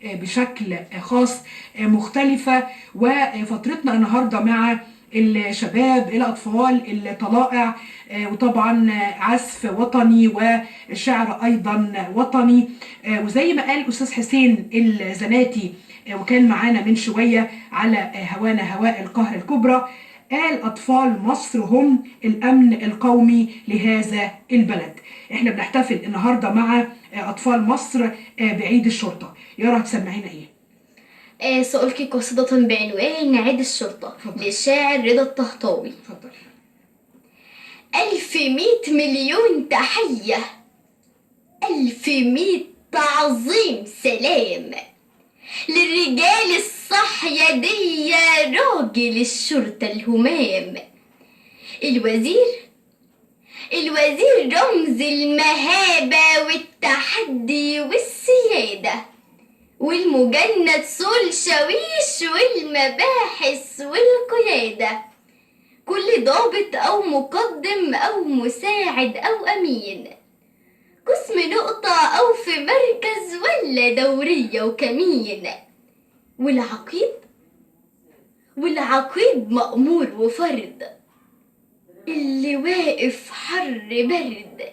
بشكل خاص مختلفة. وفترتنا النهاردة مع الشباب، الأطفال، الطلائع، وطبعا عزف وطني وشعر أيضا وطني. وزي ما قال أستاذ حسين الزناتي وكان معانا من شوية على هوانا هواء القاهرة الكبرى، قال أطفال مصر هم الأمن القومي لهذا البلد. احنا بنحتفل النهاردة مع أطفال مصر بعيد الشرطة. يارا هتسمعينا ايه؟ سألقي قصيدة بعنوان عيد الشرطة للشاعر رضا الطهطاوي. اتفضل. 1100 مليون تحية، 1100 تعظيم سلام للرجال الصحيدية، راجل الشرطة الهمام. الوزير رمز المهابة والتحدي والسيادة، والمجند سول شاويش والمباحث والقيادة. كل ضابط أو مقدم أو مساعد أو أمين، قسم نقطة أو في مركز ولا دورية وكمين. والعقيد مأمور وفرد، اللي واقف حر برد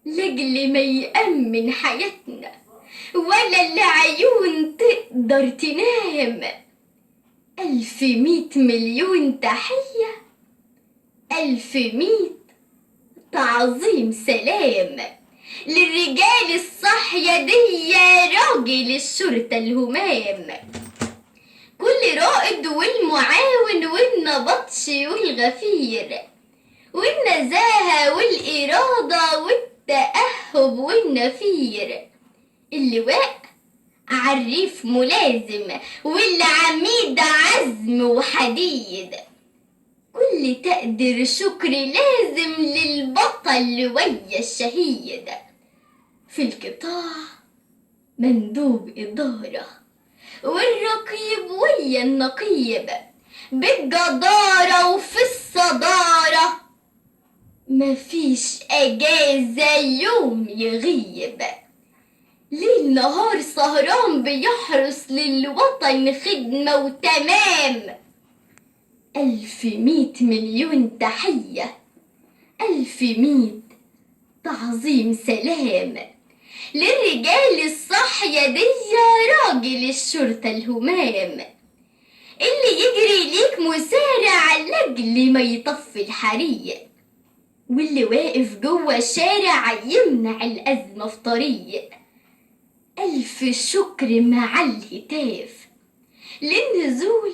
لجل ما يأمن حياتنا ولا العيون تقدر تنام. 1100 مليون تحية، 1100 تعظيم سلام للرجال الصحيدية، راجل الشرطة الهمام. كل رائد والمعاون والنبطشي والغفير، والنزاهة والإرادة والتأهب والنفير. اللواء عريف ملازم والعميد عزم وحديد. كل تقدير شكر لازم للبطل ويا الشهيد. في القطاع مندوب إدارة، والرقيب ويا النقيب، بالجدارة وفي الصدارة، مفيش أجازة يوم يغيب. ليل نهار سهران بيحرس للوطن خدمة وتمام. 1100 مليون تحية، 1100 تعظيم سلام للرجال الصحيدية، راجل الشرطة الهمام. اللي يجري ليك مسارع لجل ما يطفي الحريق، واللي واقف جوه الشارع يمنع الأزمة في طريق. ألف شكر مع الهتاف للنزول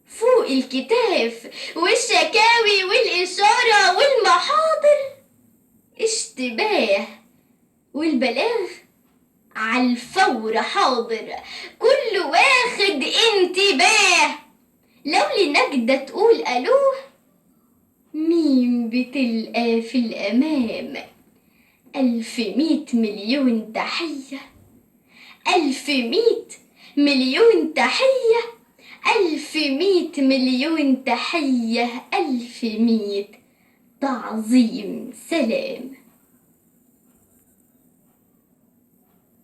فوق الكتاف، والشكاوي والإشارة والمحاضر اشتباه، والبلاغ عالفور حاضر، كل واخد انتباه. لو لنجدة تقول ألوه، مين بتلقى في الأمام. 1100 مليون تحية، 1100 مليون تحية، 1100 مليون تحية، 1100 تعظيم سلام.